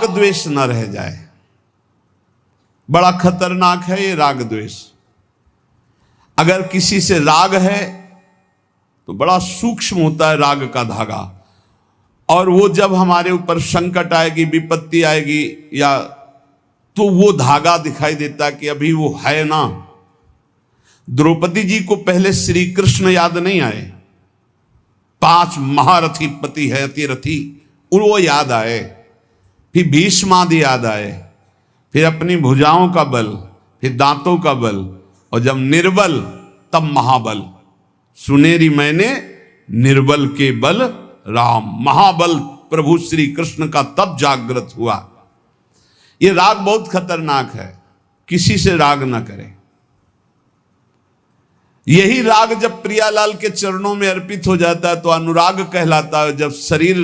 द्वेष न रह जाए। बड़ा खतरनाक है ये राग द्वेष। अगर किसी से राग है तो बड़ा सूक्ष्म होता है राग का धागा, और वो जब हमारे ऊपर संकट आएगी, विपत्ति आएगी, या तो वो धागा दिखाई देता कि अभी वो है ना। द्रौपदी जी को पहले श्री कृष्ण याद नहीं आए, 5 महारथी पति है अतिरथी, वो याद आए, फिर भीष्मादि याद आए, फिर अपनी भुजाओं का बल, फिर दांतों का बल, और जब निर्बल तब महाबल। सुनेरी मैंने निर्बल के बल राम, महाबल प्रभु श्री कृष्ण का तब जागृत हुआ। ये राग बहुत खतरनाक है, किसी से राग ना करें। यही राग जब प्रियालाल के चरणों में अर्पित हो जाता है तो अनुराग कहलाता है। जब शरीर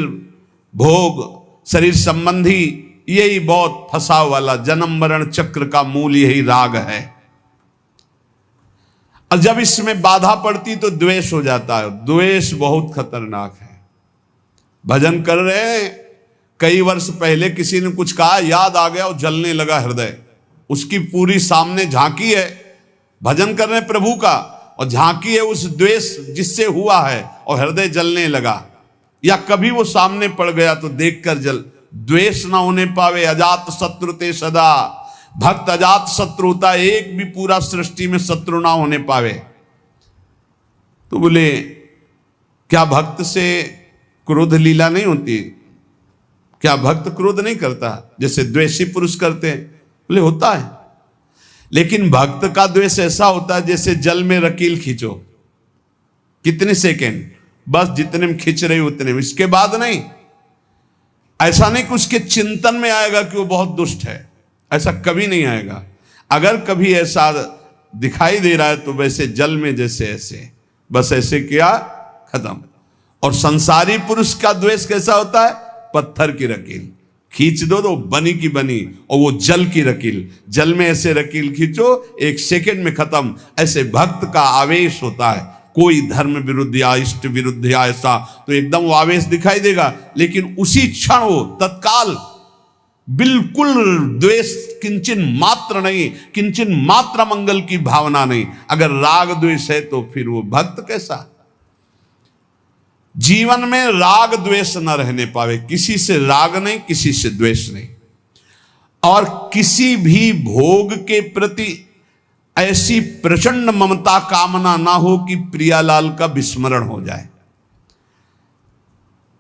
भोग, शरीर संबंधी, यही बहुत फंसाव वाला जन्म मरण चक्र का मूल यही राग है। और जब इसमें बाधा पड़ती तो द्वेष हो जाता है। द्वेष बहुत खतरनाक है। भजन कर रहे हैं, कई वर्ष पहले किसी ने कुछ कहा, याद आ गया और जलने लगा हृदय। उसकी पूरी सामने झांकी है, भजन कर रहे हैं प्रभु का, और झांकी है उस द्वेष जिससे हुआ है, और हृदय जलने लगा। या कभी वो सामने पड़ गया तो देखकर जल। द्वेष ना होने पावे, अजात शत्रु ते सदा। भक्त अजात शत्रु होता, एक भी पूरा सृष्टि में शत्रु ना होने पावे। तो बोले क्या भक्त से क्रोध लीला नहीं होती? क्या भक्त क्रोध नहीं करता जैसे द्वेषी पुरुष करते हैं? बोले होता है, लेकिन भक्त का द्वेष ऐसा होता है जैसे जल में रकील खींचो, कितने सेकेंड, बस जितने में खींच रही उतने में, इसके बाद नहीं। ऐसा नहीं कि उसके चिंतन में आएगा कि वो बहुत दुष्ट है, ऐसा कभी नहीं आएगा। अगर कभी ऐसा दिखाई दे रहा है तो वैसे जल में जैसे ऐसे, बस ऐसे किया, खत्म। और संसारी पुरुष का द्वेष कैसा होता है? पत्थर की रकील खींच दो तो बनी की बनी, और वो जल की रकील, जल में ऐसे रकील खींचो, 1 सेकेंड में खत्म। ऐसे भक्त का आवेश होता है। कोई धर्म विरुद्ध या इष्ट विरुद्ध या ऐसा तो एकदम वो आवेश दिखाई देगा, लेकिन उसी क्षण वो तत्काल बिल्कुल द्वेष किंचन मात्र नहीं, किंचन मात्र मंगल की भावना नहीं। अगर राग द्वेष है तो फिर वो भक्त कैसा? जीवन में राग द्वेष न रहने पावे, किसी से राग नहीं, किसी से द्वेष नहीं, और किसी भी भोग के प्रति ऐसी प्रचंड ममता कामना ना हो कि प्रियालाल का विस्मरण हो जाए।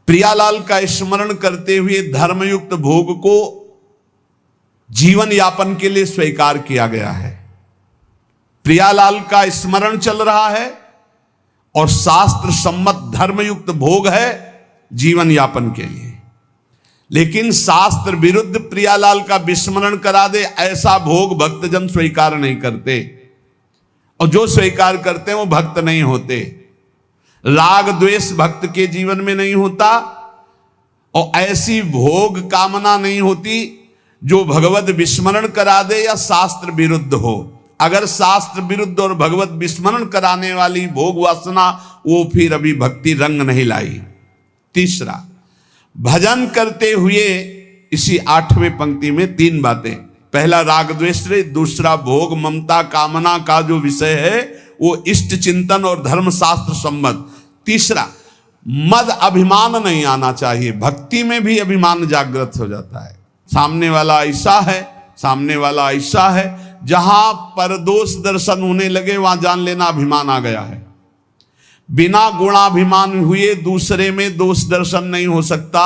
प्रियालाल का स्मरण करते हुए धर्मयुक्त भोग को जीवन यापन के लिए स्वीकार किया गया है। प्रियालाल का स्मरण चल रहा है और शास्त्र सम्मत धर्मयुक्त भोग है जीवन यापन के लिए, लेकिन शास्त्र विरुद्ध प्रियालाल का विस्मरण करा दे ऐसा भोग भक्तजन स्वीकार नहीं करते, और जो स्वीकार करते हैं वो भक्त नहीं होते। राग द्वेष भक्त के जीवन में नहीं होता, और ऐसी भोग कामना नहीं होती जो भगवत विस्मरण करा दे या शास्त्र विरुद्ध हो। अगर शास्त्र विरुद्ध और भगवत विस्मरण कराने वाली भोग वासना, वो फिर अभी भक्ति रंग नहीं लाई। तीसरा, भजन करते हुए इसी 8वें पंक्ति में 3 बातें। पहला राग द्वेष, दूसरा भोग ममता कामना का जो विषय है वो इष्ट चिंतन और धर्म शास्त्र सम्मत। तीसरा, मद अभिमान नहीं आना चाहिए। भक्ति में भी अभिमान जागृत हो जाता है। सामने वाला ऐसा है, सामने वाला ऐसा है, जहां पर दोष दर्शन होने लगे वहां जान लेना अभिमान आ गया है। बिना गुणाभिमान हुए दूसरे में दोष दर्शन नहीं हो सकता।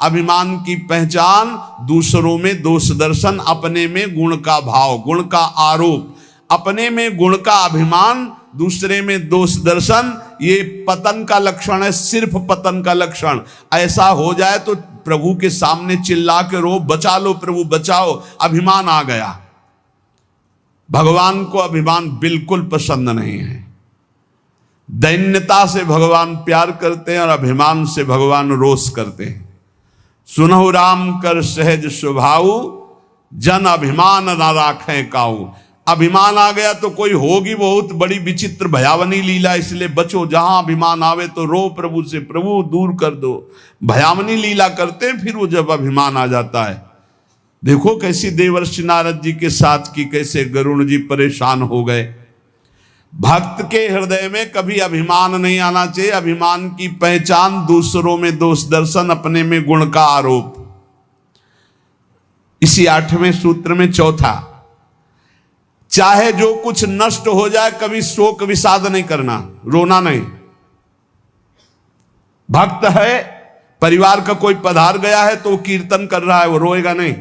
अभिमान की पहचान दूसरों में दोष दर्शन, अपने में गुण का भाव, गुण का आरोप, अपने में गुण का अभिमान, दूसरे में दोष दर्शन, ये पतन का लक्षण है, सिर्फ पतन का लक्षण। ऐसा हो जाए तो प्रभु के सामने चिल्ला के रो, बचा लो प्रभु बचाओ, अभिमान आ गया। भगवान को अभिमान बिल्कुल पसंद नहीं है। दैन्यता से भगवान प्यार करते हैं और अभिमान से भगवान रोष करते हैं। सुनहु राम कर सहज स्वभाव, जन अभिमान ना राखें काऊ। अभिमान आ गया तो कोई होगी बहुत बड़ी विचित्र भयावनी लीला, इसलिए बचो। जहां अभिमान आवे तो रो प्रभु से, प्रभु दूर कर दो। भयावनी लीला करते हैं फिर वो जब अभिमान आ जाता है। देखो कैसी देवर्षि नारद जी के साथ की, कैसे गरुड़ जी परेशान हो गए। भक्त के हृदय में कभी अभिमान नहीं आना चाहिए। अभिमान की पहचान दूसरों में दोष दर्शन, अपने में गुण का आरोप। इसी 8वें सूत्र में चौथा, चाहे जो कुछ नष्ट हो जाए कभी शोक विषाद नहीं करना, रोना नहीं। भक्त है, परिवार का कोई पधार गया है तो वो कीर्तन कर रहा है, वो रोएगा नहीं।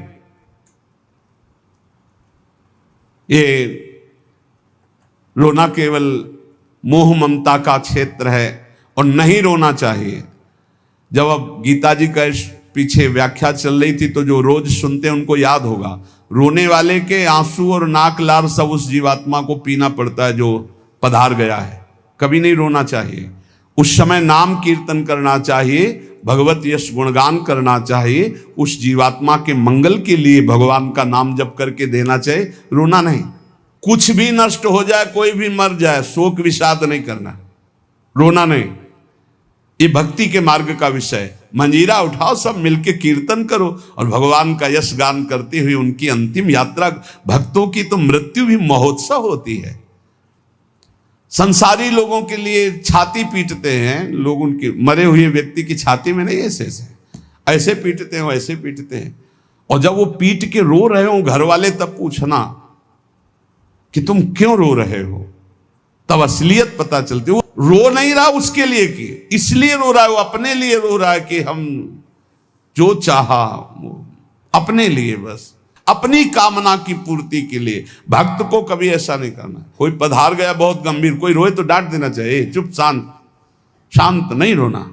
ये रोना केवल मोह ममता का क्षेत्र है और नहीं रोना चाहिए। जब अब गीता जी का पीछे व्याख्या चल रही थी तो जो रोज सुनते हैं उनको याद होगा, रोने वाले के आंसू और नाक लार सब उस जीवात्मा को पीना पड़ता है जो पधार गया है। कभी नहीं रोना चाहिए। उस समय नाम कीर्तन करना चाहिए, भगवत यश गुणगान करना चाहिए, उस जीवात्मा के मंगल के लिए भगवान का नाम जप करके देना चाहिए, रोना नहीं। कुछ भी नष्ट हो जाए, कोई भी मर जाए, शोक विषाद नहीं करना, रोना नहीं। ये भक्ति के मार्ग का विषय। मंजीरा उठाओ, सब मिलके कीर्तन करो और भगवान का यश गान करते हुए उनकी अंतिम यात्रा। भक्तों की तो मृत्यु भी महोत्सव होती है। संसारी लोगों के लिए छाती पीटते हैं लोग, उनके मरे हुए व्यक्ति की छाती में नहीं, ऐसे पीटते हैं, ऐसे पीटते हैं। और जब वो पीट के रो रहे हो घर वाले, तब पूछना कि तुम क्यों रो रहे हो, तब असलियत पता चलती है। वो रो नहीं रहा उसके लिए कि इसलिए रो रहा है, वो अपने लिए रो रहा है कि हम जो चाहा अपने लिए, बस अपनी कामना की पूर्ति के लिए। भक्त को कभी ऐसा नहीं करना। कोई पधार गया बहुत गंभीर, कोई रोए तो डांट देना चाहिए, चुप शांत नहीं रोना।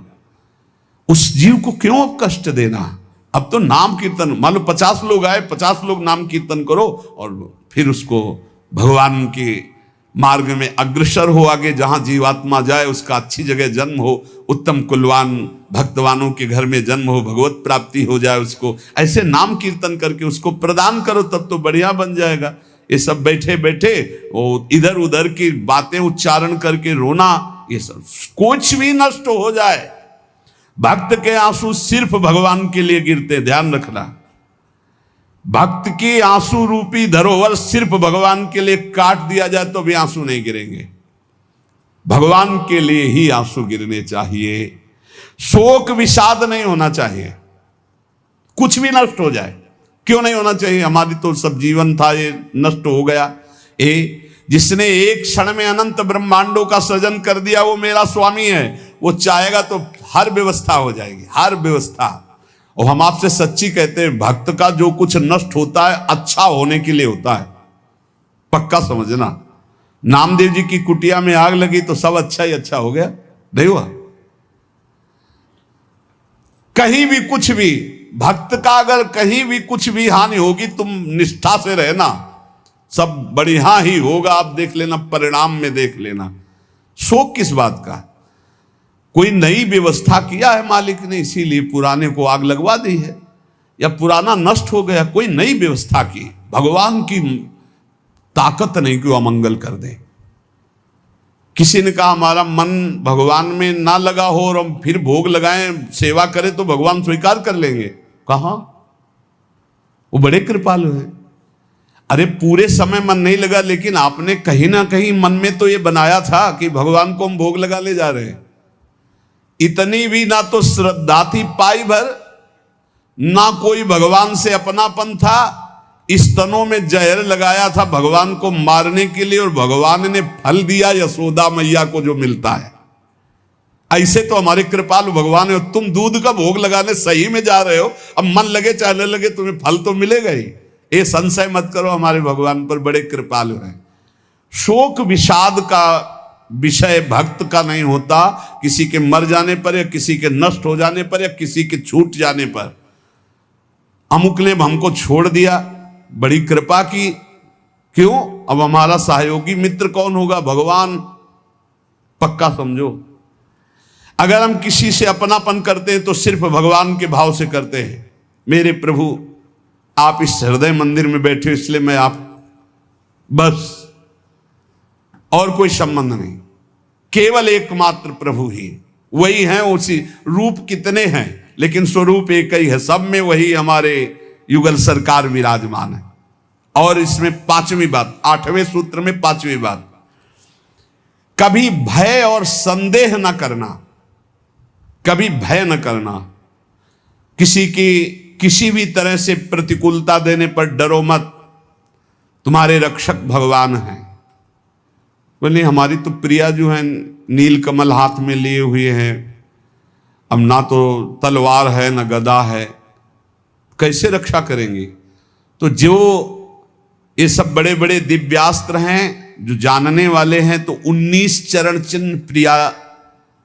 उस जीव को क्यों अब कष्ट देना। अब तो नाम कीर्तन, मान लो 50 लोग आए, 50 लोग नाम कीर्तन करो और फिर उसको भगवान के मार्ग में अग्रसर हो, आगे जहां जीवात्मा जाए उसका अच्छी जगह जन्म हो, उत्तम कुलवान भक्तवानों के घर में जन्म हो, भगवत प्राप्ति हो जाए उसको। ऐसे नाम कीर्तन करके उसको प्रदान करो, तब तो बढ़िया बन जाएगा। ये सब बैठे बैठे वो इधर उधर की बातें उच्चारण करके रोना, ये सब कुछ भी नष्ट हो जाए। भक्त के आंसू सिर्फ भगवान के लिए गिरते, ध्यान रखना। भक्त की आंसू रूपी धरोहर सिर्फ भगवान के लिए काट दिया जाए तो भी आंसू नहीं गिरेंगे। भगवान के लिए ही आंसू गिरने चाहिए। शोक विषाद नहीं होना चाहिए। कुछ भी नष्ट हो जाए, क्यों नहीं होना चाहिए। हमारी तो सब जीवन था, ये नष्ट हो गया। जिसने एक क्षण में अनंत ब्रह्मांडों का सृजन कर दिया वो मेरा स्वामी है। वो चाहेगा तो हर व्यवस्था हो जाएगी, हर व्यवस्था। और हम आपसे सच्ची कहते हैं, भक्त का जो कुछ नष्ट होता है अच्छा होने के लिए होता है, पक्का समझना। नामदेव जी की कुटिया में आग लगी तो सब अच्छा ही अच्छा हो गया, नहीं हुआ। कहीं भी कुछ भी, भक्त का अगर कहीं भी कुछ भी हानि होगी, तुम निष्ठा से रहना, सब बढ़िया ही होगा। आप देख लेना, परिणाम में देख लेना। शोक किस बात का। कोई नई व्यवस्था किया है मालिक ने, इसीलिए पुराने को आग लगवा दी है, या पुराना नष्ट हो गया, कोई नई व्यवस्था की। भगवान की ताकत नहीं कि वो अमंगल कर दे। किसी ने कहा हमारा मन भगवान में ना लगा हो और हम फिर भोग लगाएं, सेवा करें तो भगवान स्वीकार कर लेंगे। कहा, वो बड़े कृपालु है। अरे पूरे समय मन नहीं लगा, लेकिन आपने कहीं ना कहीं मन में तो ये बनाया था कि भगवान को हम भोग लगाने जा रहे हैं। इतनी भी ना तो श्रद्धा थी पाई भर, ना कोई भगवान से अपनापन था। स्तनों में जहर लगाया था भगवान को मारने के लिए, और भगवान ने फल दिया यशोदा मैया को जो मिलता है। ऐसे तो हमारे कृपालु भगवान है। तुम दूध का भोग लगाने सही में जा रहे हो, अब मन लगे चाहे न लगे तुम्हें फल तो मिलेगा ही। ये संशय मत करो, हमारे भगवान पर बड़े कृपालु हैं। शोक विषाद का विषय भक्त का नहीं होता। किसी के मर जाने पर, या किसी के नष्ट हो जाने पर, या किसी के छूट जाने पर। अमुक ने हमको छोड़ दिया, बड़ी कृपा की, क्यों, अब हमारा सहयोगी मित्र कौन होगा, भगवान। पक्का समझो, अगर हम किसी से अपनापन करते हैं तो सिर्फ भगवान के भाव से करते हैं। मेरे प्रभु आप इस हृदय मंदिर में बैठे, इसलिए मैं आप, बस और कोई संबंध नहीं, केवल एकमात्र प्रभु ही, वही हैं। उसी रूप कितने हैं लेकिन स्वरूप एक ही है। सब में वही हमारे युगल सरकार विराजमान है। और इसमें पांचवी बात, 8वें सूत्र में पांचवी बात, कभी भय और संदेह न करना। कभी भय न करना, किसी की किसी भी तरह से प्रतिकूलता देने पर डरो मत, तुम्हारे रक्षक भगवान हैं। बोले हमारी तो प्रिया जो है नील कमल हाथ में लिए हुए हैं, अब ना तो तलवार है ना गदा है, कैसे रक्षा करेंगे? तो जो ये सब बड़े बड़े दिव्यास्त्र हैं, जो जानने वाले हैं, तो 19 चरण चिन्ह प्रिया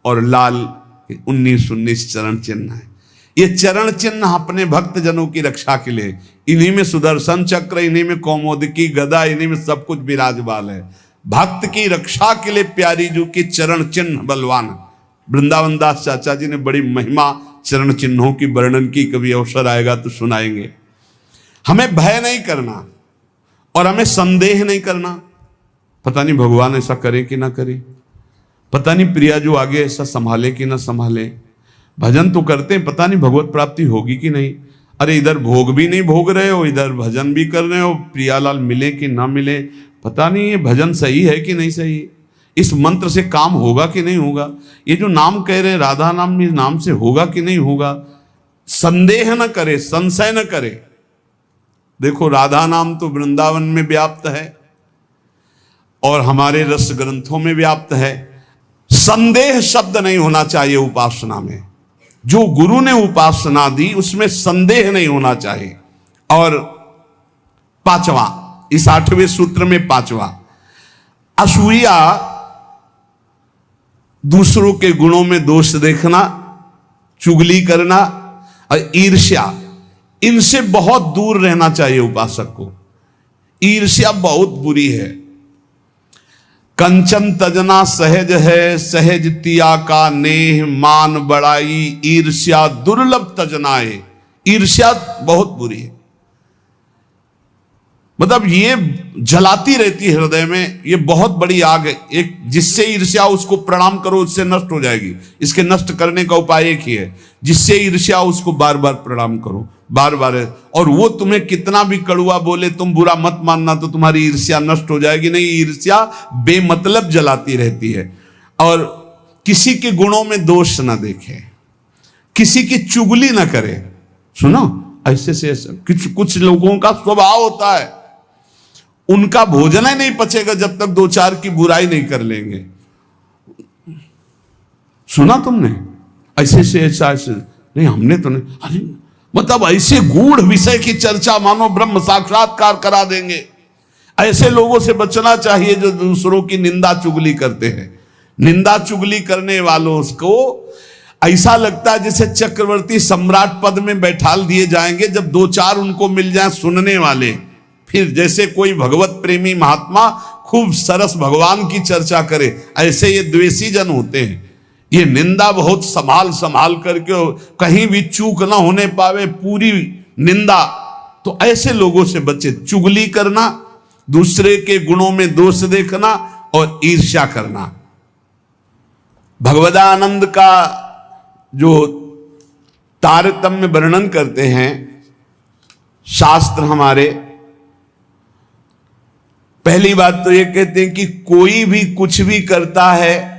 और लाल 19 चरण चिन्ह है। ये चरण चिन्ह अपने भक्त जनों की रक्षा के लिए, इन्हीं में सुदर्शन चक्र, इन्हीं में कौमोदकी गदा, इन्हीं में सब कुछ विराजमान है। भक्त की रक्षा के लिए प्यारी जी के चरण चिन्ह बलवान। वृंदावन दास चाचा जी ने बड़ी महिमा चरण चिन्हों की वर्णन की, कभी अवसर आएगा तो सुनाएंगे। हमें भय नहीं करना और हमें संदेह नहीं करना, पता नहीं भगवान ऐसा करे कि ना करे, पता नहीं प्रिया जो आगे ऐसा संभाले कि ना संभाले, भजन तो करते हैं, पता नहीं भगवत प्राप्ति होगी कि नहीं। अरे इधर भोग भी नहीं भोग रहे हो, इधर भजन भी कर रहे हो, प्रियालाल मिले कि ना मिले, पता नहीं ये भजन सही है कि नहीं सही, इस मंत्र से काम होगा कि नहीं होगा, ये जो नाम कह रहे राधा नाम, इस नाम से होगा कि नहीं होगा। संदेह न करे, संशय न करे। देखो राधा नाम तो वृंदावन में व्याप्त है और हमारे रस ग्रंथों में व्याप्त है। संदेह शब्द नहीं होना चाहिए उपासना में। जो गुरु ने उपासना दी उसमें संदेह नहीं होना चाहिए। और पांचवा, इस 8वें सूत्र में पांचवा, असूया, दूसरों के गुणों में दोष देखना, चुगली करना और ईर्ष्या, इनसे बहुत दूर रहना चाहिए उपासक को। ईर्ष्या बहुत बुरी है। कंचन तजना सहज है, सहज तिया का नेह, मान बड़ाई ईर्ष्या दुर्लभ तजनाए। ईर्ष्या बहुत बुरी है, मतलब ये जलाती रहती है हृदय में, ये बहुत बड़ी आग है। एक जिससे ईर्ष्या उसको प्रणाम करो उससे नष्ट हो जाएगी। इसके नष्ट करने का उपाय एक ही है, जिससे ईर्ष्या उसको बार बार प्रणाम करो, बार बार। और वो तुम्हें कितना भी कड़ुआ बोले तुम बुरा मत मानना, तो तुम्हारी ईर्ष्या नष्ट हो जाएगी। नहीं, ईर्ष्या बेमतलब जलाती रहती है। और किसी के गुणों में दोष ना देखे, किसी की चुगली ना करे। सुनो, ऐसे से कुछ लोगों का स्वभाव होता है, उनका भोजन ही नहीं पचेगा जब तक दो चार की बुराई नहीं कर लेंगे। सुना तुमने ऐसे से ऐसा नहीं, हमने तो नहीं। अरे मतलब ऐसे गूढ़ विषय की चर्चा मानो ब्रह्म साक्षात्कार करा देंगे। ऐसे लोगों से बचना चाहिए जो दूसरों की निंदा चुगली करते हैं। निंदा चुगली करने वालों को ऐसा लगता है जैसे चक्रवर्ती सम्राट पद में बैठाल दिए जाएंगे, जब दो चार उनको मिल जाए सुनने वाले। फिर जैसे कोई भगवत प्रेमी महात्मा खूब सरस भगवान की चर्चा करे, ऐसे ये द्वेषी जन होते हैं। ये निंदा बहुत संभाल संभाल करके, कहीं भी चूक ना होने पावे, पूरी निंदा। तो ऐसे लोगों से बचे। चुगली करना, दूसरे के गुणों में दोष देखना और ईर्ष्या करना। भगवदानंद का जो तारतम्य वर्णन करते हैं शास्त्र हमारे, पहली बात तो ये कहते हैं कि कोई भी कुछ भी करता है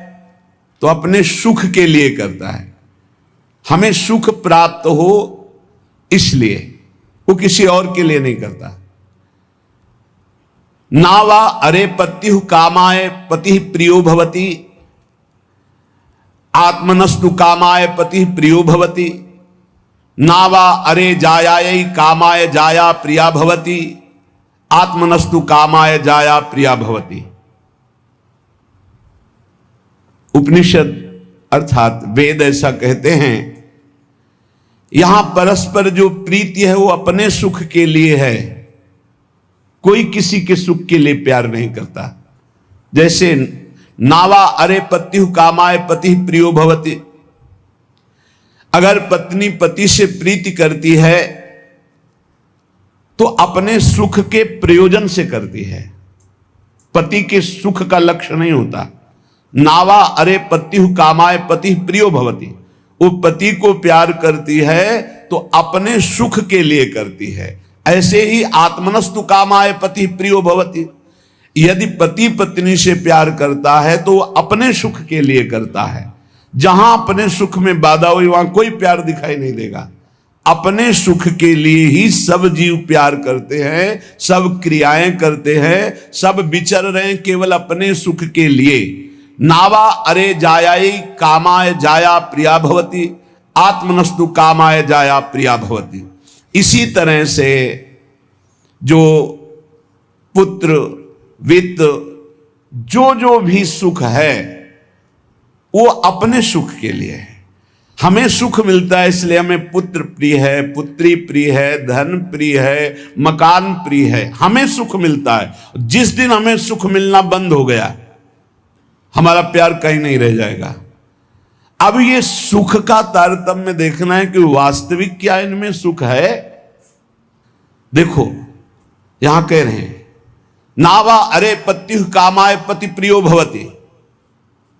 तो अपने सुख के लिए करता है। हमें सुख प्राप्त हो इसलिए, वो किसी और के लिए नहीं करता। नावा अरे पत्यु कामाय पति प्रियो भवति, आत्मनस्तु कामाय पति प्रियो भवति। नावा अरे जायायै कामाय जाया प्रिया भवति, आत्मनस्तु कामाय जाया प्रिया भवति। उपनिषद अर्थात वेद ऐसा कहते हैं, यहां परस्पर जो प्रीति है वो अपने सुख के लिए है, कोई किसी के सुख के लिए प्यार नहीं करता। जैसे नावा अरे पत्यु कामाय पति प्रियो भवति, अगर पत्नी पति से प्रीति करती है तो अपने सुख के प्रयोजन से करती है, पति के सुख का लक्ष्य नहीं होता। नावा अरे पत्यु कामाय पति प्रियो भवति, वो पति को प्यार करती है तो अपने सुख के लिए करती है। ऐसे ही आत्मनस्तु कामाय पति प्रियो भवति, यदि पति पत्नी से प्यार करता है तो अपने सुख के लिए करता है। जहां अपने सुख में बाधा हुई वहां कोई प्यार दिखाई नहीं देगा। अपने सुख के लिए ही सब जीव प्यार करते हैं, सब क्रियाएं करते हैं, सब विचर रहे हैं केवल अपने सुख के लिए। नावा अरे जायाई कामाय जाया प्रिया भवति, आत्मनस्तु कामाय जाया प्रिया भवति। इसी तरह से जो पुत्र वित्त जो भी सुख है वो अपने सुख के लिए है। हमें सुख मिलता है इसलिए हमें पुत्र प्रिय है, पुत्री प्रिय है, धन प्रिय है, मकान प्रिय है, हमें सुख मिलता है। जिस दिन हमें सुख मिलना बंद हो गया हमारा प्यार कहीं नहीं रह जाएगा। अब ये सुख का तारतम्य देखना है कि वास्तविक क्या इनमें सुख है। देखो यहां कह रहे हैं नावा अरे पत्यु कामाय पति प्रियो भवति,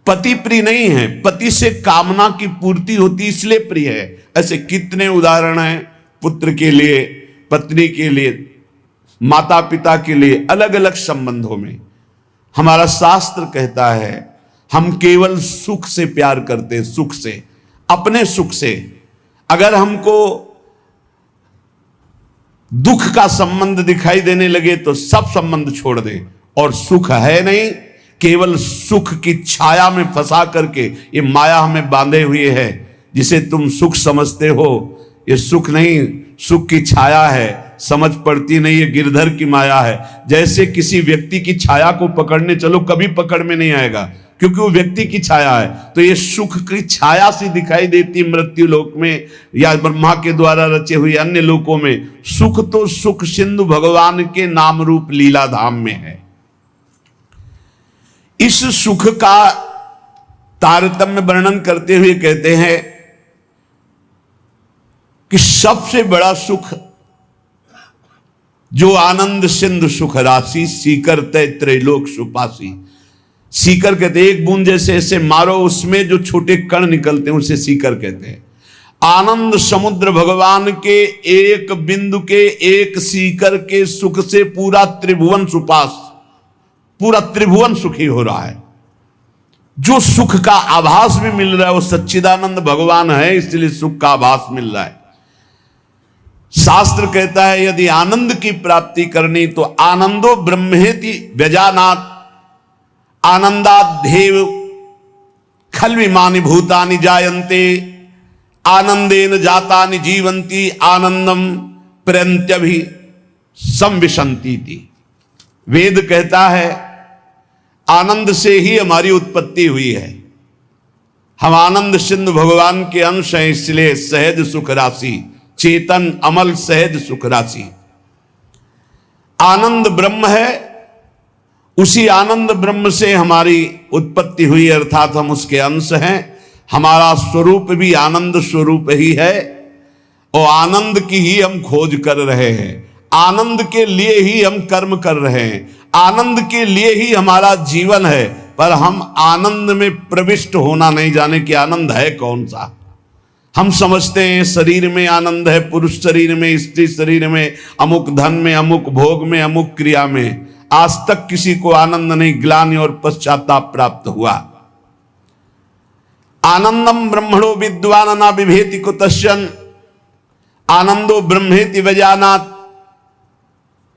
पति प्रिय नहीं है, पति से कामना की पूर्ति होती इसलिए प्रिय है। ऐसे कितने उदाहरण हैं, पुत्र के लिए, पत्नी के लिए, माता पिता के लिए, अलग अलग संबंधों में। हमारा शास्त्र कहता है हम केवल सुख से प्यार करते हैं, सुख से, अपने सुख से। अगर हमको दुख का संबंध दिखाई देने लगे तो सब संबंध छोड़ दें। और सुख है नहीं, केवल सुख की छाया में फंसा करके ये माया हमें बांधे हुए है। जिसे तुम सुख समझते हो ये सुख नहीं, सुख की छाया है, समझ पड़ती नहीं, ये गिरधर की माया है। जैसे किसी व्यक्ति की छाया को पकड़ने चलो कभी पकड़ में नहीं आएगा क्योंकि वो व्यक्ति की छाया है। तो ये सुख की छाया सी दिखाई देती मृत्यु लोक में या ब्रह्मा के द्वारा रचे हुए अन्य लोकों में। सुख तो सुख सिंधु भगवान के नाम रूप लीला धाम में है। इस सुख का तारतम्य वर्णन करते हुए कहते हैं कि सबसे बड़ा सुख जो आनंद सिंधु सुख राशि, सीकर तय त्रैलोक सुपासी। सीकर कहते हैं एक बूंद जैसे ऐसे मारो उसमें जो छोटे कण निकलते हैं उसे सीकर कहते हैं। आनंद समुद्र भगवान के एक बिंदु के, एक सीकर के सुख से पूरा त्रिभुवन सुपास, पूरा त्रिभुवन सुखी हो रहा है। जो सुख का आभास भी मिल रहा है वो सच्चिदानंद भगवान है, इसलिए सुख का आभास मिल रहा है। शास्त्र कहता है यदि आनंद की प्राप्ति करनी तो आनंदो ब्रह्मेति व्यजानात् आनंदाद्धेव खल्विमानि भूतानि जायन्ते आनंदेन जातानि जीवन्ति आनंदम प्रयन्त्यभि संविशन्ति। वेद कहता है आनंद से ही हमारी उत्पत्ति हुई है। हम आनंद सिंधु भगवान के अंश हैं, इसलिए सहज सुख राशि, चेतन अमल सहज सुख राशि। आनंद ब्रह्म है, उसी आनंद ब्रह्म से हमारी उत्पत्ति हुई, अर्थात हम उसके अंश हैं। हमारा स्वरूप भी आनंद स्वरूप ही है और आनंद की ही हम खोज कर रहे हैं। आनंद के लिए ही हम कर्म कर रहे हैं, आनंद के लिए ही हमारा जीवन है। पर हम आनंद में प्रविष्ट होना नहीं जाने कि आनंद है कौन सा। हम समझते हैं शरीर में आनंद है, पुरुष शरीर में, स्त्री शरीर में, अमुक धन में, अमुक भोग में, अमुक क्रिया में। आज तक किसी को आनंद नहीं, ग्लानि और पश्चाताप प्राप्त हुआ। आनंदम ब्रह्मणो विद्वान न बिभेति कुतश्चन आनंदो ब्रह्मेति वजानात्।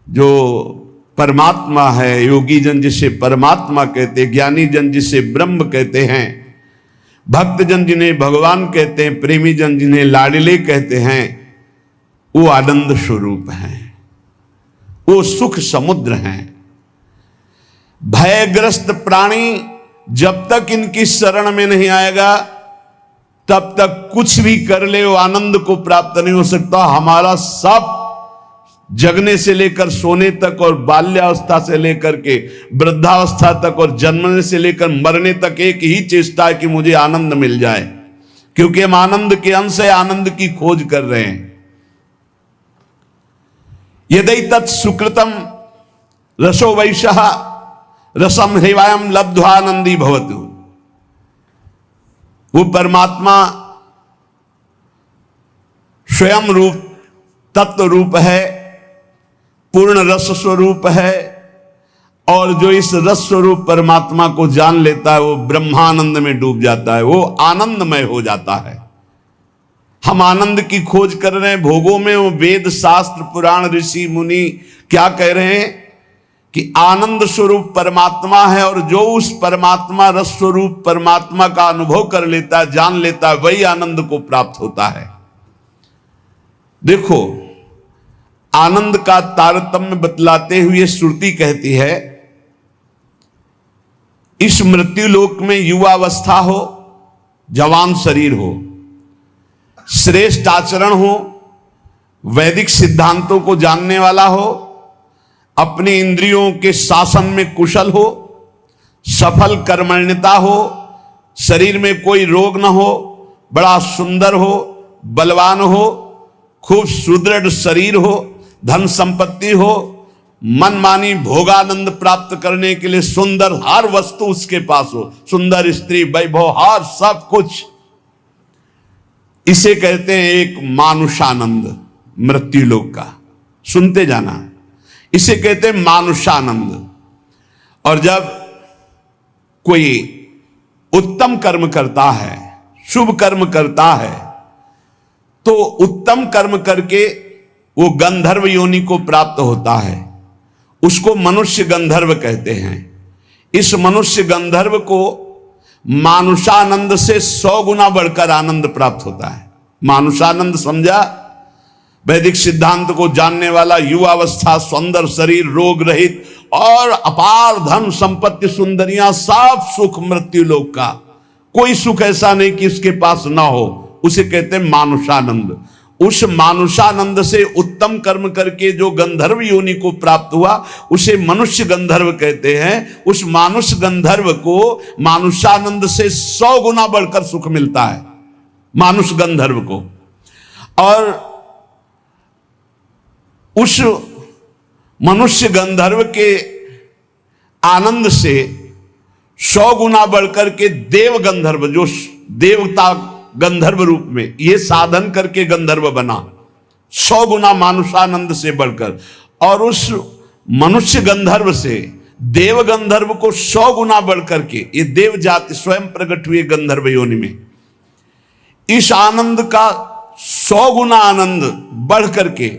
जो परमात्मा है, योगी जन जिसे परमात्मा कहते, ज्ञानी जन जिसे ब्रह्म कहते हैं, भक्त जन जिन्हें भगवान कहते हैं, प्रेमी जन जिन्हें लाडले कहते हैं, वो आनंद स्वरूप हैं, वो सुख समुद्र हैं। भयग्रस्त प्राणी जब तक इनकी शरण में नहीं आएगा तब तक कुछ भी कर ले वो आनंद को प्राप्त नहीं हो सकता। हमारा सब जगने से लेकर सोने तक और बाल्यावस्था से लेकर के वृद्धावस्था तक और जन्मने से लेकर मरने तक एक ही चेष्टा है कि मुझे आनंद मिल जाए, क्योंकि हम आनंद के अंश है, आनंद की खोज कर रहे हैं। यदि तत् सुकृतम रसो वैशः रसम हृवायम लब्ध्वानंदी भवतु। वो परमात्मा स्वयं रूप तत्व रूप है, पूर्ण रस स्वरूप है, और जो इस रस स्वरूप परमात्मा को जान लेता है वो ब्रह्मानंद में डूब जाता है, वो आनंदमय हो जाता है। हम आनंद की खोज कर रहे हैं भोगों में, वो वेद शास्त्र पुराण ऋषि मुनि क्या कह रहे हैं कि आनंद स्वरूप परमात्मा है, और जो उस परमात्मा रस स्वरूप परमात्मा का अनुभव कर लेता है, जान लेता है, वही आनंद को प्राप्त होता है। देखो, आनंद का तारतम्य बतलाते हुए श्रुति कहती है, इस मृत्यु लोक में युवावस्था हो, जवान शरीर हो, श्रेष्ठ आचरण हो, वैदिक सिद्धांतों को जानने वाला हो, अपने इंद्रियों के शासन में कुशल हो, सफल कर्मण्यता हो, शरीर में कोई रोग न हो, बड़ा सुंदर हो, बलवान हो, खूब सुदृढ़ शरीर हो, धन संपत्ति हो, मनमानी भोगानंद प्राप्त करने के लिए सुंदर हर वस्तु उसके पास हो, सुंदर स्त्री, वैभव, हर सब कुछ, इसे कहते हैं एक मानुषानंद मृत्यु लोक का। सुनते जाना, इसे कहते हैं मानुषानंद। और जब कोई उत्तम कर्म करता है, शुभ कर्म करता है, तो उत्तम कर्म करके वो गंधर्व योनि को प्राप्त होता है, उसको मनुष्य गंधर्व कहते हैं। इस मनुष्य गंधर्व को मानुषानंद से 100 गुना बढ़कर आनंद प्राप्त होता है। मानुषानंद समझा? वैदिक सिद्धांत को जानने वाला, युवावस्था, सुंदर शरीर, रोग रहित और अपार धन संपत्ति, सुंदरियां, सब सुख मृत्यु लोक का। कोई सुख ऐसा नहीं कि इसके पास ना हो, उसे कहते हैं मानुषानंद। उस मानुषानंद से उत्तम कर्म करके जो गंधर्व योनि को प्राप्त हुआ, उसे मनुष्य गंधर्व कहते हैं। उस मानुष गंधर्व को मानुषानंद से 100 गुना बढ़कर सुख मिलता है, मानुष गंधर्व को। और उस मनुष्य गंधर्व के आनंद से 100 गुना बढ़कर के देव गंधर्व, जो देवता गंधर्व रूप में ये साधन करके गंधर्व बना, 100 गुना मानुषानंद से बढ़कर, और उस मनुष्य गंधर्व से देव गंधर्व को 100 गुना बढ़कर के ये देव जाति स्वयं प्रकट हुए गंधर्व योनि में। इस आनंद का 100 गुना आनंद बढ़ करके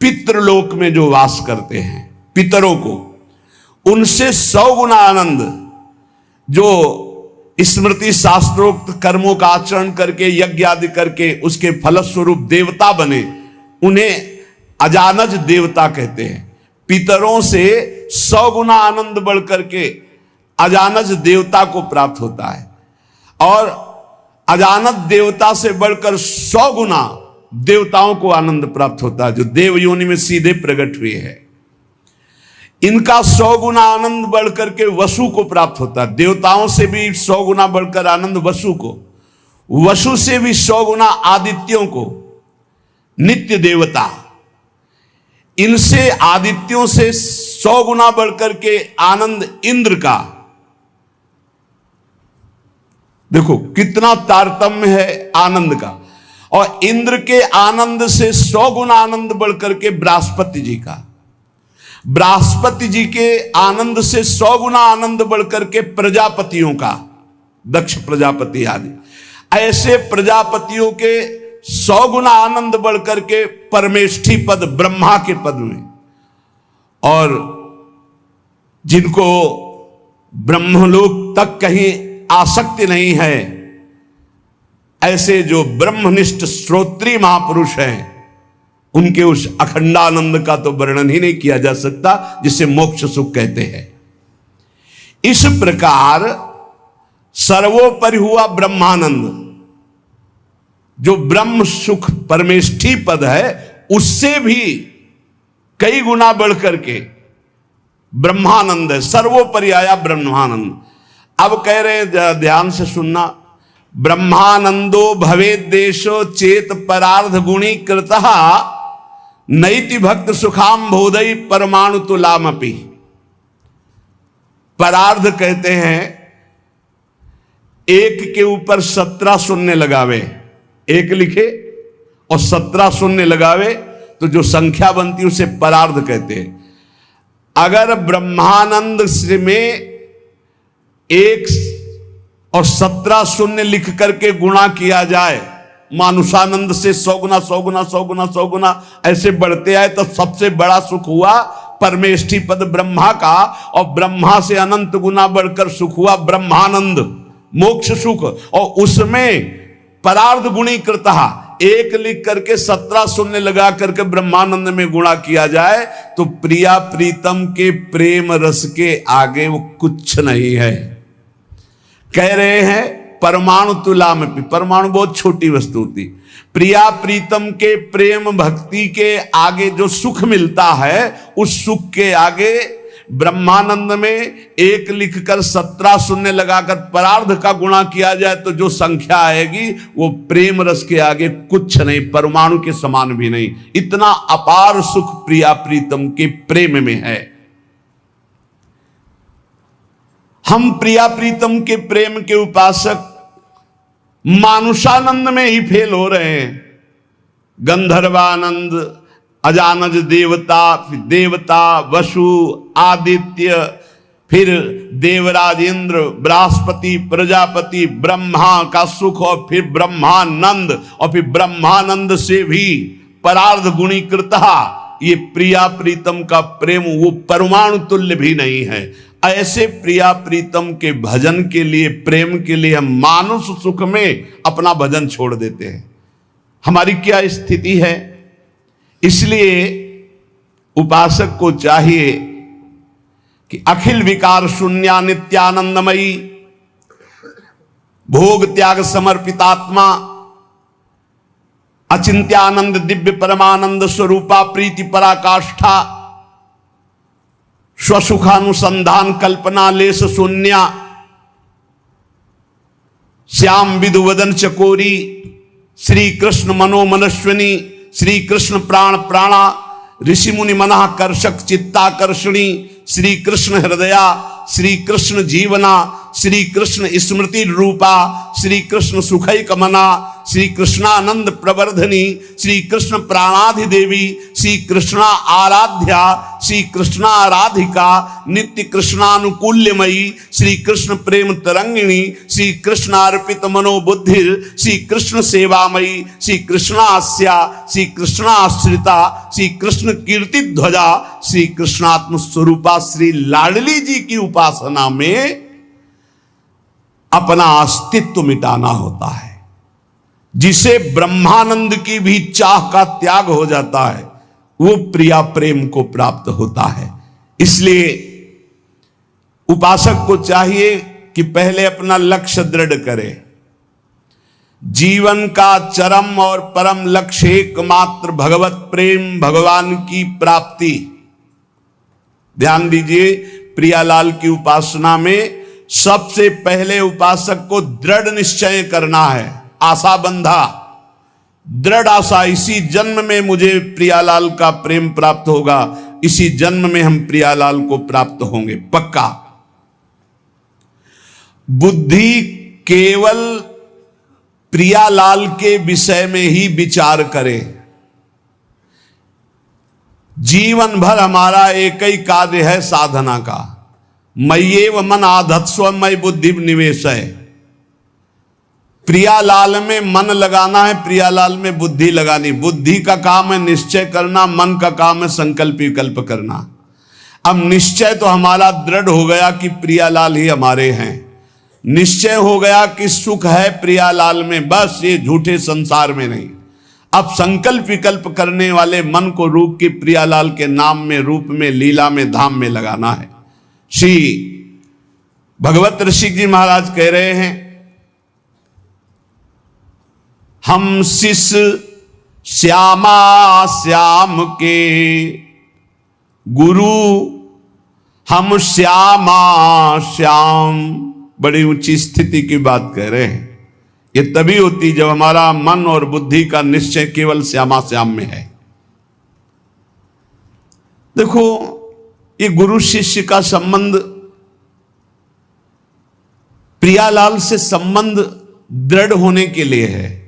पितृलोक में जो वास करते हैं, पितरों को, उनसे 100 गुना आनंद जो स्मृति शास्त्रोक्त कर्मों का आचरण करके, यज्ञ आदि करके उसके फलस्वरूप देवता बने, उन्हें अजानज देवता कहते हैं। पितरों से 100 गुना आनंद बढ़ करके अजानज देवता को प्राप्त होता है, और अजानज देवता से बढ़कर 100 गुना देवताओं को आनंद प्राप्त होता है, जो देव योनि में सीधे प्रकट हुए हैं। इनका 100 गुना आनंद बढ़ करके वसु को प्राप्त होता है। देवताओं से भी 100 गुना बढ़कर आनंद वसु को, वसु से भी 100 गुना आदित्यों को, नित्य देवता। इनसे आदित्यों से 100 गुना बढ़कर के आनंद इंद्र का। देखो कितना तारतम्य है आनंद का। और इंद्र के आनंद से 100 गुना आनंद बढ़कर के बृहस्पति जी का, बृहस्पति जी के आनंद से 100 गुना आनंद बढ़कर के प्रजापतियों का, दक्ष प्रजापति आदि। ऐसे प्रजापतियों के 100 गुना आनंद बढ़कर के परमेष्ठी पद, ब्रह्मा के पद में। और जिनको ब्रह्मलोक तक कहीं आसक्ति नहीं है, ऐसे जो ब्रह्मनिष्ठ श्रोत्री महापुरुष हैं, उनके उस अखंडानंद का तो वर्णन ही नहीं किया जा सकता, जिसे मोक्ष सुख कहते हैं। इस प्रकार सर्वोपरि हुआ ब्रह्मानंद, जो ब्रह्म सुख परमेष्ठी पद है, उससे भी कई गुना बढ़कर के ब्रह्मानंद है, सर्वोपरि आया ब्रह्मानंद। अब कह रहे हैं, ध्यान से सुनना, ब्रह्मानंदो भवेद देशो चेत परार्ध गुणी कृतः नैति भक्त सुखाम बोधई परमाणु तुलामपि। परार्ध कहते हैं एक के ऊपर 17 शून्य लगावे, एक लिखे और 17 शून्य लगावे तो जो संख्या बनती है उसे परार्ध कहते हैं। अगर ब्रह्मानंद में 1 और 17 शून्य लिख करके गुणा किया जाए, मानुषानंद से 100 गुना 100 गुना 100 गुना 100 गुना ऐसे बढ़ते आए, तो सबसे बड़ा सुख हुआ परमेष्ठी पद ब्रह्मा का, और ब्रह्मा से अनंत गुना बढ़कर सुख हुआ ब्रह्मानंद, मोक्ष सुख। और उसमें परार्ध गुणीकृत 1 लिख करके 17 शून्य लगा करके ब्रह्मानंद में गुणा किया जाए तो प्रिया प्रीतम के प्रेम रस के आगे वो कुछ नहीं है। कह रहे हैं परमाणु तुला में, परमाणु बहुत छोटी वस्तु होती, प्रिया प्रीतम के प्रेम भक्ति के आगे जो सुख मिलता है, उस सुख के आगे ब्रह्मानंद में 1 लिखकर 17 शून्य लगाकर परार्ध का गुणा किया जाए तो जो संख्या आएगी वो प्रेम रस के आगे कुछ नहीं, परमाणु के समान भी नहीं। इतना अपार सुख प्रिया प्रीतम के प्रेम में है। हम प्रिया प्रीतम के प्रेम के उपासक मानुषानंद में ही फेल हो रहे हैं। गंधर्वानंद, अजानज देवता, फिर देवता वसु आदित्य, फिर देवराज इंद्र, बृहस्पति, प्रजापति, ब्रह्मा का सुख, और फिर ब्रह्मानंद, और फिर ब्रह्मानंद से भी परार्ध गुणीकृत ये प्रिया प्रीतम का प्रेम वो परमाणु तुल्य भी नहीं है। ऐसे प्रिया प्रीतम के भजन के लिए, प्रेम के लिए हम मानुष सुख में अपना भजन छोड़ देते हैं। हमारी क्या स्थिति है? इसलिए उपासक को चाहिए कि अखिल विकार शून्या नित्यानंदमयी, भोग त्याग समर्पितात्मा, अचिंत्यानंद दिव्य परमानंद स्वरूपा प्रीति पराकाष्ठा, स्वसुखानुसंधान कल्पना लेस शून्या, श्याम विदुवदन चकोरी, श्री कृष्ण मनोमनस्विनी, श्री कृष्ण प्राण प्राणा, ऋषि मुनि मना कर्षक चित्ताकर्षणी, श्री कृष्ण हृदया, श्री कृष्ण जीवना, श्री कृष्ण स्मृति रूपा, श्री कृष्ण सुखैक मना, श्री कृष्णानंद प्रवर्धनी, श्री कृष्ण प्राणाधिदेवी, श्री कृष्णा आराध्या, श्री कृष्णा आराधिका, नित्य कृष्णानुकूल्यमयी, श्री कृष्ण प्रेम तरंगिणी, श्री कृष्ण अर्पित मनोबुद्धि, श्री कृष्ण सेवामयी, श्री कृष्णास्या, श्री कृष्णाश्रिता, श्री कृष्ण कीर्ति ध्वजा, श्री कृष्णात्म स्वरूपा श्री लाडली जी की उपासना में अपना अस्तित्व मिटाना होता है। जिसे ब्रह्मानंद की भी चाह का त्याग हो जाता है वो प्रिया प्रेम को प्राप्त होता है। इसलिए उपासक को चाहिए कि पहले अपना लक्ष्य दृढ़ करे। जीवन का चरम और परम लक्ष्य एकमात्र भगवत प्रेम, भगवान की प्राप्ति। ध्यान दीजिए, प्रियालाल की उपासना में सबसे पहले उपासक को दृढ़ निश्चय करना है, आशा बंधा, दृढ़ आशा, इसी जन्म में मुझे प्रियालाल का प्रेम प्राप्त होगा, इसी जन्म में हम प्रियालाल को प्राप्त होंगे, पक्का। बुद्धि केवल प्रियालाल के विषय में ही विचार करे। जीवन भर हमारा एक ही कार्य है साधना का, मय्येव मन आधत्स्व मयि बुद्धि निवेश है। प्रियालाल में मन लगाना है, प्रियालाल में बुद्धि लगानी। बुद्धि का काम है निश्चय करना, मन का काम है संकल्प विकल्प करना। अब निश्चय तो हमारा दृढ़ हो गया कि प्रियालाल ही हमारे हैं, निश्चय हो गया कि सुख है प्रियालाल में, बस ये झूठे संसार में नहीं। अब संकल्प विकल्प करने वाले मन को रूप के प्रियालाल के नाम में, रूप में, लीला में, धाम में लगाना है। श्री भगवत ऋषि जी महाराज कह रहे हैं, हम शिष्य श्यामा श्याम के गुरु, हम श्यामा श्याम। बड़ी ऊंची स्थिति की बात कह रहे हैं। ये तभी होती जब हमारा मन और बुद्धि का निश्चय केवल श्यामा श्याम में है। देखो, ये गुरु शिष्य का संबंध, प्रियालाल से संबंध दृढ़ होने के लिए है।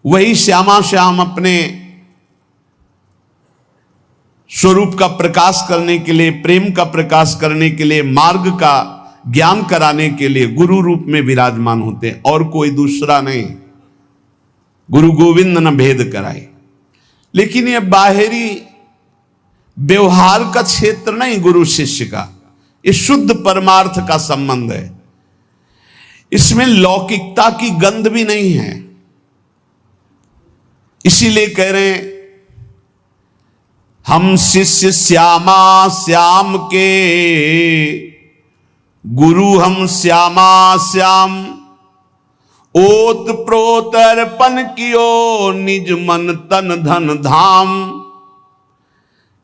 वही श्यामा श्याम अपने स्वरूप का प्रकाश करने के लिए, प्रेम का प्रकाश करने के लिए, मार्ग का ज्ञान कराने के लिए गुरु रूप में विराजमान होते हैं, और कोई दूसरा नहीं। गुरु गोविंद न भेद कराए। लेकिन यह बाहरी व्यवहार का क्षेत्र नहीं गुरु शिष्य का, ये शुद्ध परमार्थ का संबंध है। इसमें लौकिकता की गंध भी नहीं है। इसीलिए कह रहे हैं, हम शिष्य श्यामा श्याम के, गुरु हम श्यामा श्याम। ओत प्रोत अर्पण कियो, निज मन तन धन धाम।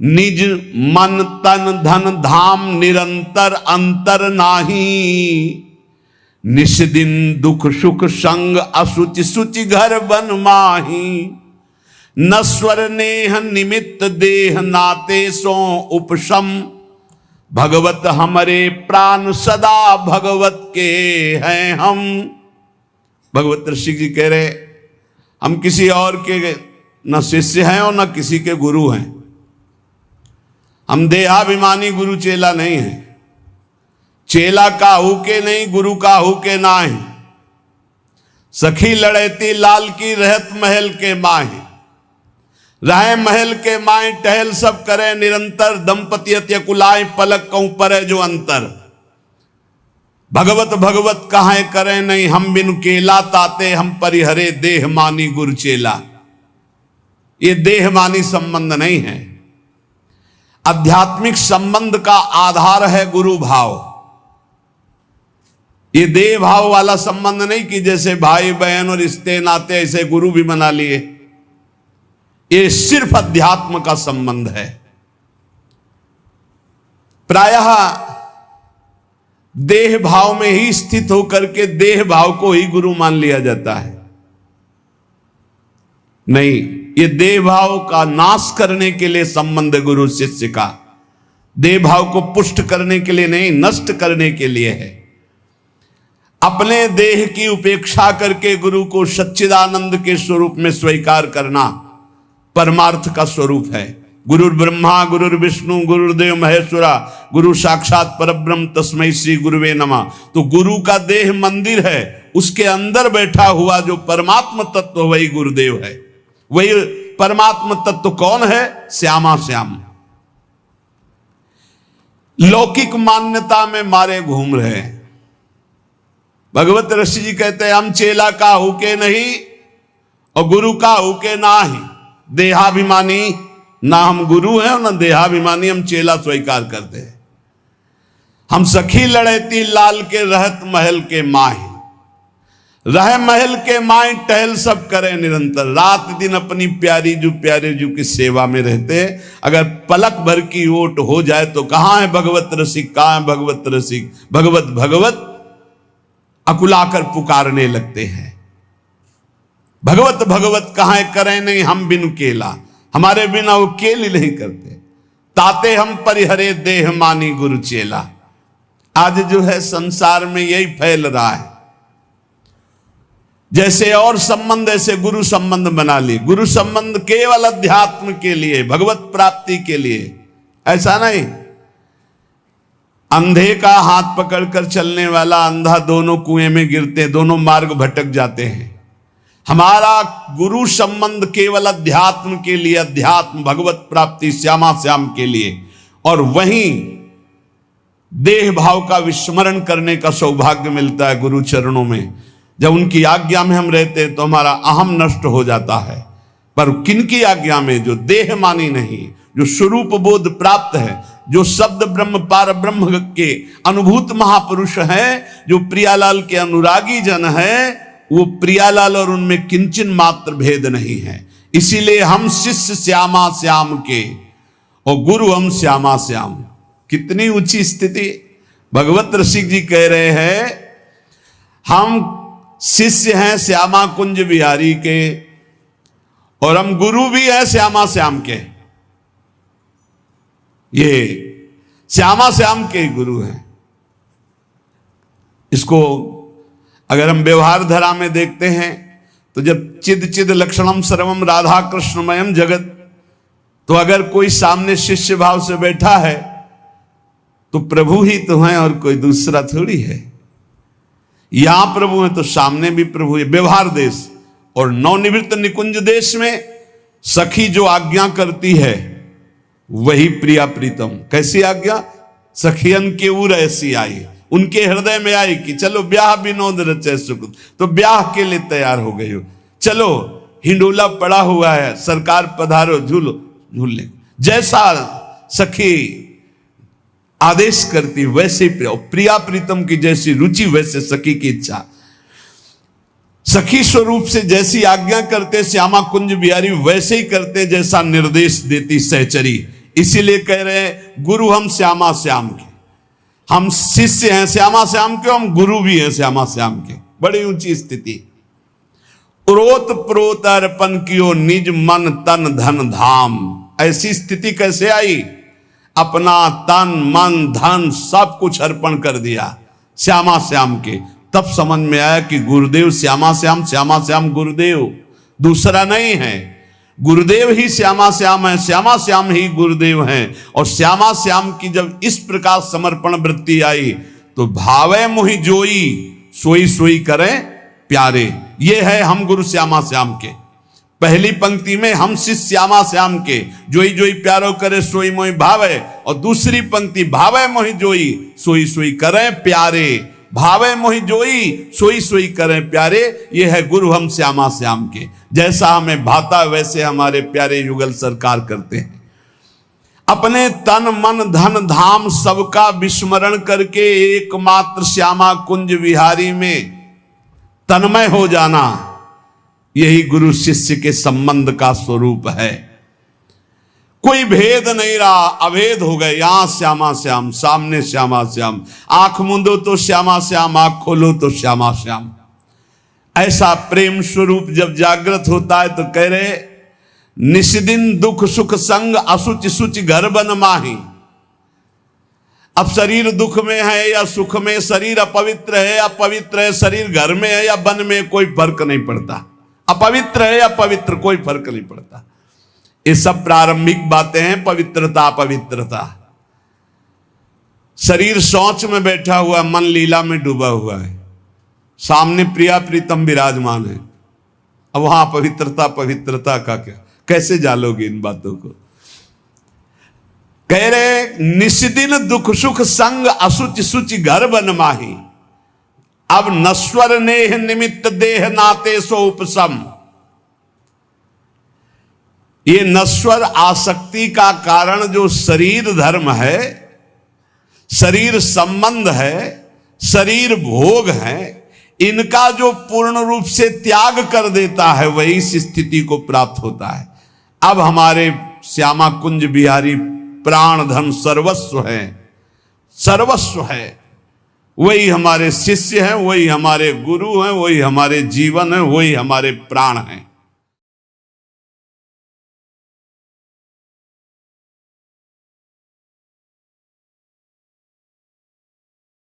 निज मन तन धन धाम, निरंतर अंतर नाही। निस दिन दुख सुख संग, असुचि सुचि घर बन माही। नस्वर नेह निमित्त देह, नाते सो उपशम। भगवत हमारे प्राण सदा, भगवत के हैं हम। भगवत ऋषि जी कह रहे, हम किसी और के न शिष्य हैं और न किसी के गुरु हैं। हम देहाभिमानी गुरु चेला नहीं है। चेला काहू के नहीं, गुरु काहू के ना है। सखी लड़ैती लाल की, रहत महल के माहे। रहे महल के माए, टहल सब करे निरंतर। दंपति अत्य कुलाए, पलक कहूं पर जो अंतर। भगवत भगवत कहां करे नहीं, हम बिनु केला। ताते हम परिहरे, देह मानी गुरु चेला। ये देह मानी संबंध नहीं है। आध्यात्मिक संबंध का आधार है गुरु भाव। ये देह भाव वाला संबंध नहीं कि जैसे भाई बहन और रिश्ते नाते ऐसे गुरु भी बना लिए। ये सिर्फ अध्यात्म का संबंध है। प्रायः देह भाव में ही स्थित होकर के देह भाव को ही गुरु मान लिया जाता है। नहीं, ये देह भाव का नाश करने के लिए संबंध है गुरु शिष्य का। देह भाव को पुष्ट करने के लिए नहीं, नष्ट करने के लिए है। अपने देह की उपेक्षा करके गुरु को सच्चिदानंद के स्वरूप में स्वीकार करना परमार्थ का स्वरूप है। गुरुर ब्रह्मा गुरुर विष्णु गुरुदेव महेश्वरा, गुरु साक्षात परब्रह्म तस्मै श्री गुरुवे नमः। तो गुरु का देह मंदिर है, उसके अंदर बैठा हुआ जो परमात्म तत्व वही गुरुदेव है। वही परमात्म तत्व कौन है? श्यामा श्याम। लौकिक मान्यता में मारे घूम रहे हैं। भगवत ऋषि जी कहते हैं, हम चेला का हुके नहीं और गुरु का हुके ना ही। देहाभिमानी ना हम गुरु हैं और ना देहाभिमानी हम चेला स्वीकार करते हैं। हम सखी लड़ैती लाल के, रहत महल के माही। रह महल के माए, टहल सब करे निरंतर। रात दिन अपनी प्यारे जू की सेवा में रहते। अगर पलक भर की ओट हो जाए तो कहां है भगवत रसिक, कहां है भगवत रसिक। भगवत भगवत अकुलाकर पुकारने लगते हैं। भगवत भगवत कहां करें नहीं, हम बिनु केला। हमारे बिना वो केल ही नहीं करते। ताते हम परिहरे, देह मानी गुरु चेला। आज जो है संसार में यही फैल रहा है। जैसे और संबंध ऐसे गुरु संबंध बना लिए। गुरु संबंध केवल अध्यात्म के लिए, भगवत प्राप्ति के लिए, ऐसा नहीं। अंधे का हाथ पकड़कर चलने वाला अंधा दोनों कुएं में गिरते, दोनों मार्ग भटक जाते हैं। हमारा गुरु संबंध केवल अध्यात्म के लिए, अध्यात्म भगवत प्राप्ति श्यामा श्याम के लिए। और वहीं देह भाव का विस्मरण करने का सौभाग्य मिलता है गुरु चरणों में। जब उनकी आज्ञा में हम रहते हैं तो हमारा अहम नष्ट हो जाता है। पर किनकी आज्ञा में? जो देह मानी नहीं, जो स्वरूप बोध प्राप्त है, जो शब्द ब्रह्म पार ब्रह्म के अनुभूत महापुरुष हैं, जो प्रियालाल के अनुरागी जन हैं, वो प्रियालाल और उनमें किंचन मात्र भेद नहीं है। इसीलिए हम शिष्य श्यामा श्याम के और गुरु हम श्यामा श्याम। कितनी ऊंची स्थिति। भगवत ऋषि जी कह रहे हैं, हम शिष्य हैं श्यामा कुंज बिहारी के और हम गुरु भी हैं श्यामा श्याम के। ये श्यामा श्याम के गुरु हैं। इसको अगर हम व्यवहार धारा में देखते हैं तो जब चिद चिद लक्षणम सर्वम राधा कृष्णमयम जगत, तो अगर कोई सामने शिष्य भाव से बैठा है तो प्रभु ही तो है और कोई दूसरा थोड़ी है। यहां प्रभु है तो सामने भी प्रभु है। व्यवहार देश और नवनिवृत्त निकुंज देश में सखी जो आज्ञा करती है वही प्रिया प्रीतम। कैसी आज्ञा? सखियन के उर ऐसी आई, उनके हृदय में आई कि चलो ब्याह विनोद रचे सुख, तो ब्याह के लिए तैयार हो गई हो। चलो हिंडोला पड़ा हुआ है, सरकार पधारो, झूलो झूल ले। जैसा सखी आदेश करती वैसे प्रिया प्रीतम की जैसी रुचि वैसे सखी की इच्छा। सखी स्वरूप से जैसी आज्ञा करते श्यामा कुंज बिहारी वैसे ही करते जैसा निर्देश देती सहचरी। इसीलिए कह रहे हैं गुरु हम श्यामा श्याम के, हम शिष्य हैं श्यामा श्याम के, हम गुरु भी हैं श्यामा श्याम के। बड़ी ऊंची स्थिति। उरोत प्रोत अर्पण कियो निज मन तन धन धाम। ऐसी स्थिति कैसे आई? अपना तन मन धन सब कुछ अर्पण कर दिया श्यामा श्याम के। तब समझ में आया कि गुरुदेव श्यामा श्याम, श्यामा श्याम गुरुदेव, दूसरा नहीं है। गुरुदेव ही श्यामा श्याम है, श्यामा श्याम ही गुरुदेव हैं। और श्यामा श्याम की जब इस प्रकार समर्पण वृत्ति आई तो भावे मुहि जोई सोई सोई करें प्यारे। ये है हम गुरु श्यामा श्याम के। पहली पंक्ति में हम शिष्य श्यामा श्याम के, जोई जोई प्यारो करे सोई मोई भावे। और दूसरी पंक्ति भावे मोहि जोई सोई सोई करें प्यारे। भावे मोहि जोई सोई सोई करें प्यारे, ये है गुरु हम श्यामा श्याम के। जैसा हमें भाता वैसे हमारे प्यारे युगल सरकार करते हैं। अपने तन मन धन धाम सबका विस्मरण करके एकमात्र श्यामा कुंज विहारी में तन्मय हो जाना, यही गुरु शिष्य के संबंध का स्वरूप है। कोई भेद नहीं रहा, अभेद हो गए। यहां श्यामा श्याम, सामने श्यामा श्याम, आंख मूंदो तो श्यामा श्याम, आंख खोलो तो श्यामा श्याम। ऐसा प्रेम स्वरूप जब जागृत होता है तो कह रहे निष्दिन दुख सुख संग असुचि सुचि घर बन माही। अब शरीर दुख में है या सुख में, शरीर अपवित्र है या पवित्र है, शरीर घर में है या वन में, कोई फर्क नहीं पड़ता। अपवित्र है या पवित्र, कोई फर्क नहीं पड़ता। ये सब प्रारंभिक बातें हैं। पवित्रता पवित्रता, शरीर शौच में बैठा हुआ, मन लीला में डूबा हुआ है, सामने प्रिया प्रीतम विराजमान है। अब वहां पवित्रता पवित्रता का क्या, कैसे जालोगे इन बातों को? कह रहे निष्दिन दुख सुख संग असुचि सुचि घर बन माही। अब नश्वर नेह निमित्त देह नाते सो उपसम। ये नश्वर आसक्ति का कारण जो शरीर धर्म है, शरीर संबंध है, शरीर भोग है, इनका जो पूर्ण रूप से त्याग कर देता है वही इस स्थिति को प्राप्त होता है। अब हमारे श्यामा कुंज बिहारी प्राण धन सर्वस्व है, सर्वस्व है। वही हमारे शिष्य हैं, वही हमारे गुरु हैं, वही हमारे जीवन है, वही हमारे प्राण हैं।